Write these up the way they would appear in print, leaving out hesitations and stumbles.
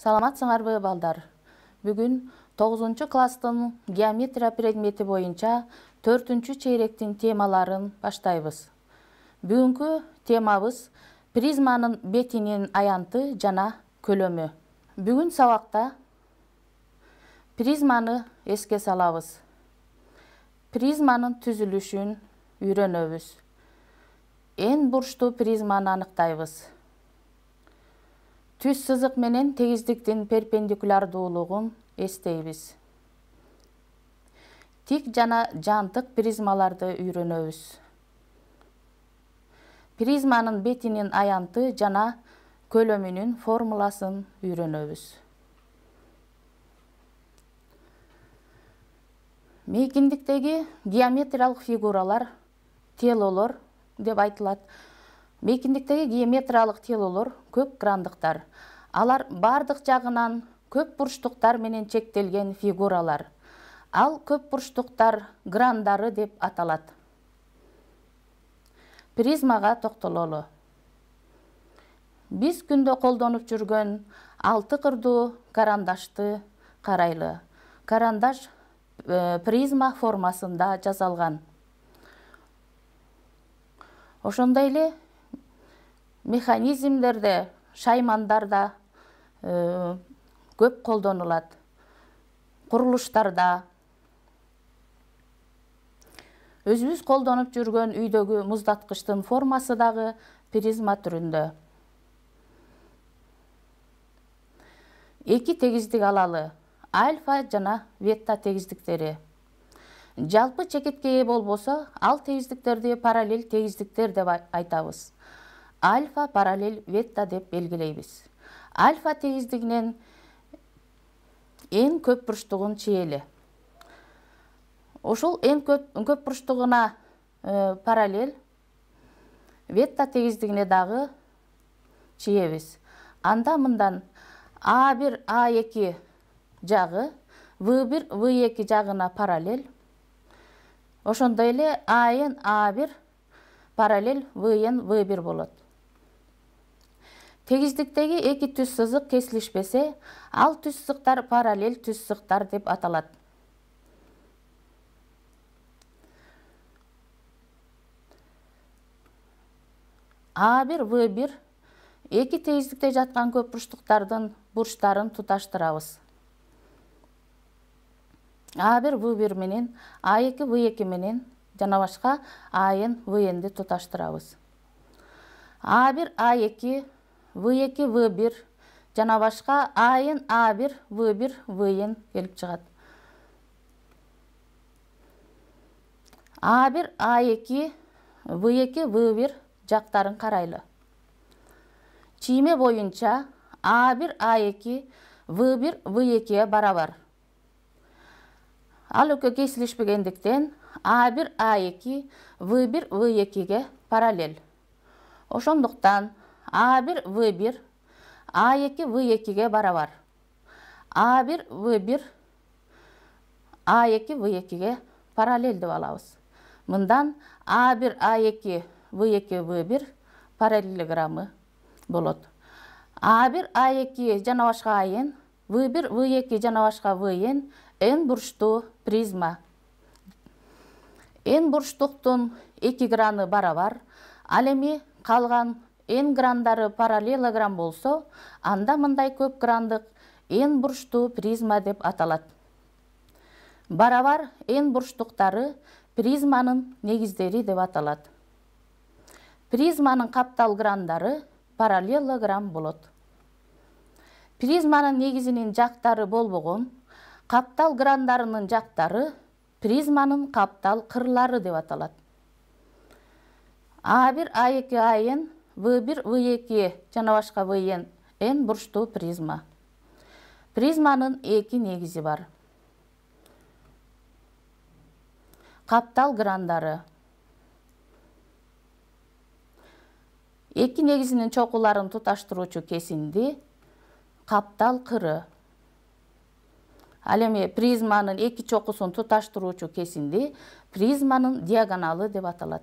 Саламатсыңарбы балдар? Бүгүн 9 класстын геометрия предмети боюнча 4 чейректин темаларын баштайбыз. Бүгүнкү темабыз призманын бетинин аянты жана көлөмү. Бүгүн сабакта призманы эске салабыз. Призманын түзүлүшүн үйрөнөбүз. Эн бурчтуу призманы аныктайбыз. Түз сызык менен тегиздиктин перпендикулярдуулугун эстейбиз. Тик жана жантык призмаларды үйрөнөбүз. Призманын бетинин аянты жана көлөмүнүн формуласын үйрөнөбүз. Мейкиндиктеги геометриялык фигуралар, телолор деп айтылат. Мейкиндиктеги геометриялык телолор көп грандыктар. Алар бардык жагынан көп бурчтуктар менен чектелген фигуралар. Ал көп бурчтуктар грандары деп аталат. Призмага токтололу. Биз күндө колдонуп жүргөн 6 кырдуу карандашты карайлы. Карандаш призма формасында жасалган. Ошондой эле механизмдерде, шаймандарда көп колдонулат. Курулуштарда. Өзүбүз колдонуп жүргөн үйдөгү муздаткычтын формасы дагы призма түрүндө. Эки тегиздик алалы. Альфа жана бета тегиздиктери. Жалпы чекитке ээ болбосо, ал тегиздиктерди параллель тегиздиктер деп айтабыз. Альфа параллель бета деп белгилейбиз. Альфа тегиздигинен эң көп бурчтугун чийели. Ошол эң көп бурчтугуна параллель бета тегиздигине дагы чиебиз. Анда мындан А1, А2 жагы В1, В2 жагына параллель. Ошондой эле АН, А1 параллель ВН, В1 болот. Тегиздиктеги эки түз сызык кесилишпесе, ал түз сызыктар параллель түз сызыктар деп аталат. А1, В1 эки тегиздикте жаткан көп бурчтуктардын бурчтарын туташтырабыз. А1, В1 менен, А2, В2 менен жана башка АН, ВНди туташтырабыз. А1, А2, В2, В1 жана башка АН, А1, В1, ВН келип чыгат. А1, А2, В2, В1 жактарын карайлы. Чийме боюнча А1, А2, В1, В2 барабар. Ал экөө кесилишпегендиктен А1, А2, В1, В2 параллель. Ошондуктан А1, В1, А2, В2 барабар. А1, В1, А2, В2 параллель деп алабыз. Мындан А1, А2, В2, В1 параллелограммы болот. А1, А2 жана башка АН, В1, В2 жана башка ВН эн бурчтуу призма. Эн бурчтуктун эки граны барабар, ал эми калган эн грандары параллелограмм болсо, анда мындай көп грандык эн бурчтуу призма деп аталат. Барабар эн бурчтуктары призманын негиздери деп аталат. Призманын каптал грандары параллелограмм болот. Призманын негизинин жактары болбогон, каптал грандарынын жактары призманын каптал кырлары деп аталат. А1, А2, АН, В1, В2 жана башка ВН эн бурчтуу призма. Призманын эки негизи бар. Каптал грандары. Эки негизинин чокуларын туташтыруучу кесинди каптал кыры. Ал эми призманын эки чокусун туташтыруучу кесинди призманын диагоналы деп аталат.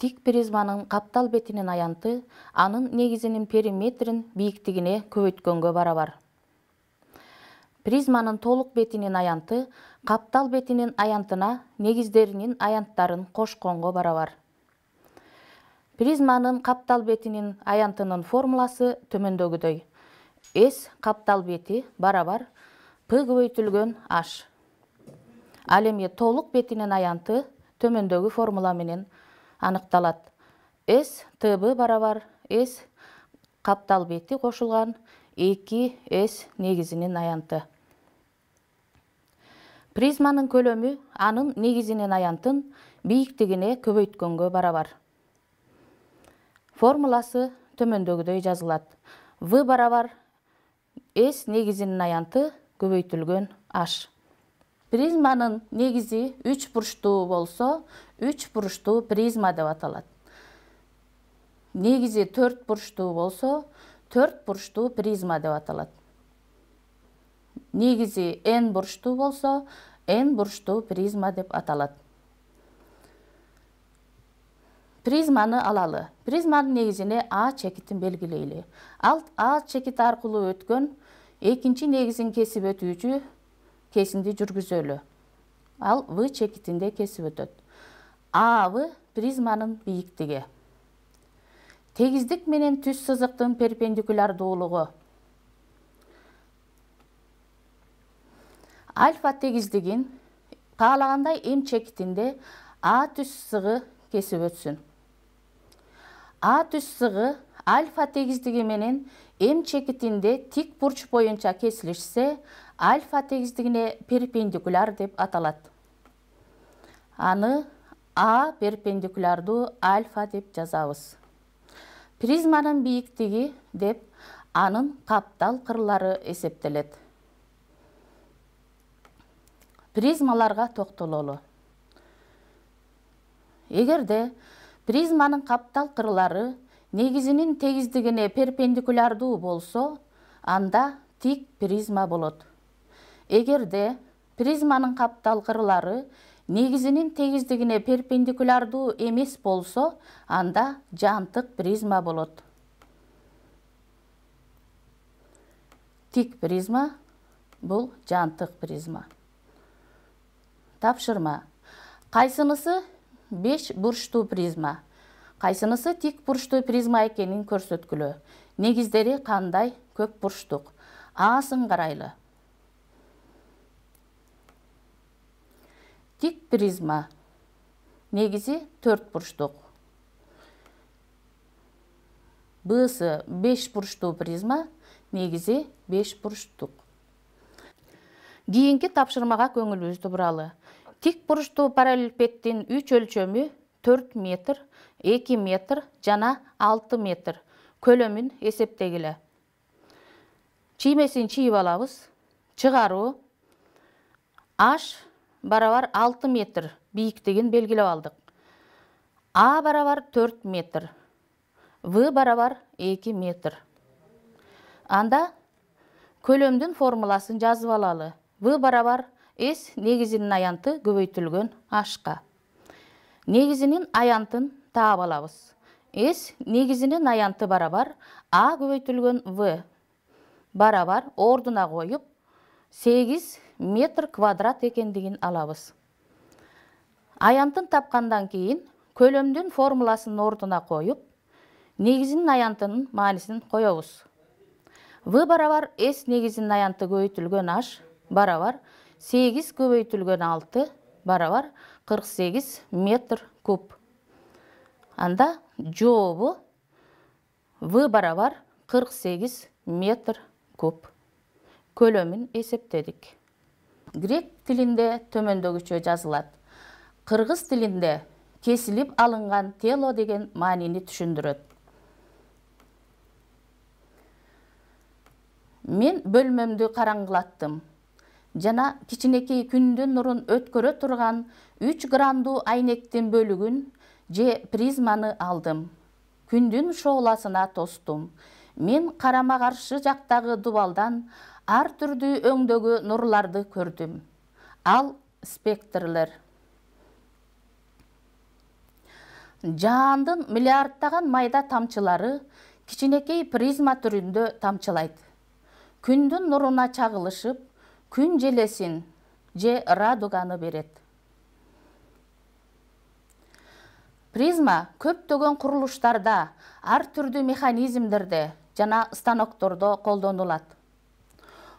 Тик призманын каптал бетинин аянты анын негизинин периметрин бийиктигине көбөйткөнгө барабар. Призманын толук бетинин аянты каптал бетинин аянтына негиздеринин аянттарын кошконго барабар. Призманын каптал бетинин аянтынын формуласы төмөндөгүдөй. S каптал бети барабар P көбөйтүлгөн H. Ал эми толук бетинин аянты төмөндөгү формула менен аныкталат. S TB барабар S каптал бети кошулган 2S негизинин аянты. Призманын көлөмү анын негизинин аянтын бийиктигине көбөйткөнгө барабар. Формуласы төмөндөгүдөй жазылат. V барабар S негизинин аянты көбөйтүлгөн H. Призманын негизи 3 бурчтуу болсо, 3 бурчтуу призма деп аталат. Негизи 4 бурчтуу болсо, 4 бурчтуу призма деп аталат. Негизи n бурчтуу болсо, n бурчтуу призма деп аталат. Призманы алалы. Призманын негизине А чекитин белгилейли. Ал А чекит аркылуу өткөн экинчи негизин кесип өтүүчү кесинди жүргүзөлү. Ал В чекитинде кесип өтөт. АВ призманын бийиктиги. Тегиздик менен түз сызыктын перпендикулярдуулугу. Альфа тегиздигин каалагандай М чекитинде А түз сызыгы кесип өтсүн. А түз сызыгы альфа тегиздиги менен М чекитинде тик бурч боюнча кесилишсе, альфа тегиздигине перпендикуляр деп аталат. Аны А перпендикулярдуу альфа деп жазабыз. Призманын бийиктиги деп анын каптал кырлары эсептелет. Призмаларга токтололу. Эгерде призманын каптал кырлары негизинин тегиздигине перпендикулярдуу болсо, анда тик призма болот. Эгерде призманын каптал кырлары негизинин тегиздигине перпендикулярдуу эмес болсо, анда жантык призма болот. Тик призма бул жантык призма. Тапшырма. Кайсынысы 5 бурчтуу призма, кайсынысы тик бурчтуу призма экенин көрсөткүлө. Негиздери кандай көп бурчтук? Асын карайлы. Тик призма. Негизи 4 бурчтук. Б'сы 5 бурчтуу призма, негизи 5 бурчтук. Кийинки тапшырмага көңүлүбүздү буралы. Тик бурчтуу параллелепипедтин 3 өлчөмү 4 метр, 2 метр жана 6 метр. Көлөмүн эсептегиле. Чиймесин чийип алабыз. Чыгаруу. H барабар 6 метр бийиктигин белгилеп алдык. А барабар 4 метр. В барабар 2 метр. Анда көлөмдүн формуласын жазып алалы. В барабар S негизинин аянты көбөйтүлгөн H-ка. Негизинин аянтын таап алабыз. S негизинин аянты барабар А көбөйтүлгөн В барабар ордуна коюп 8 метр квадрат экендигин алабыз. Аянтын тапкандан кийин көлөмдүн формуласын ордуна коюп, негизинин аянтынын маанисин коебуз. В барабар S негизинин аянты көбөйтүлгөн H барабар 8 көбөйтүлгөн 6 барабар 48 метр куб. Анда жообу В барабар 48 метр куб. Көлөмүн эсептедик. Грек тилинде төмөндөгүчө жазылат. Кыргыз тилинде кесилип алынган тело деген маанини түшүндүрөт. Мен бөлмөмдү караңгылаттым. Жана кичинекей күндүн нурун өткөрө турган 3 грамдуу айнектин бөлүгүн же призманы алдым. Күндүн шооласына тостум. Мен карама каршы жактагы дубалдан ар түрдүү өңдөгү нурларды көрдүм. Ал спектрлер. Жаандын миллиарддаган майда тамчылары кичинекей призма түрүндө тамчылайт. Күндүн нуруна чагылышып, күн желесин же радуганы берет. Призма көптөгөн курулуштарда, ар түрдүү механизмдерде жана станоктордо колдонулат.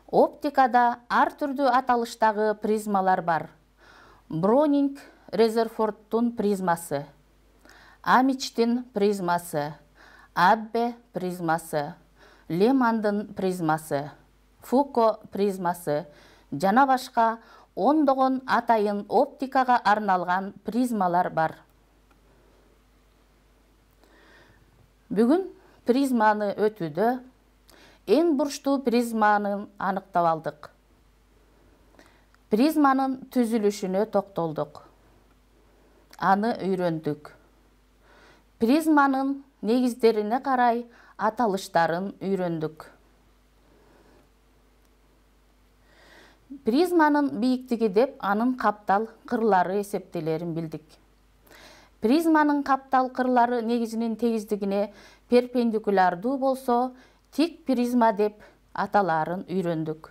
Оптикада ар түрдүү аталыштагы призмалар бар. Бронинг Резерфордтун призмасы, Амичтин призмасы, Аббе призмасы, Лемандын призмасы, Фуко призмасы жана башка ондогон атайын оптикага арналган призмалар бар. Бүгүн призманы өтүүдө эң бурчтуу призманы аныктап алдык. Призманын түзүлүшүнө токтолдук. Аны үйрөндүк. Призманын негиздерине карай аталыштарын үйрөндүк. Призманын бийиктиги деп анын каптал кырлары эсептелерин билдик. Призманын каптал кырлары негизинин тегиздигине перпендикулярдуу болсо, тик призма деп аталаарын үйрөндүк.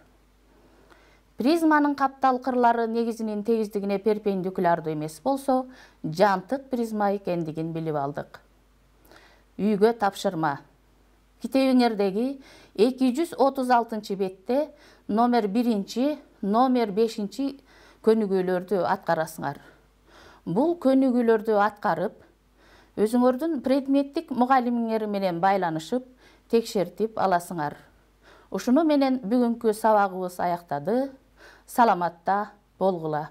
Призманын каптал кырлары негизинин тегиздигине перпендикулярдуу эмес болсо, жантык призма экендигин билип алдык. Үйгө тапшырма. Китебиңердеги 236 бетте номер 1, номер 5 көнүгүүлөрдү аткарасыңар. Бул көнүгүүлөрдү аткарып, өзүңөрдүн предметтик мугалимиңер менен байланышып, текшертип аласыңар. Ушуну менен бүгүнкү сабагыбыз аяктады. Саламатта болгула.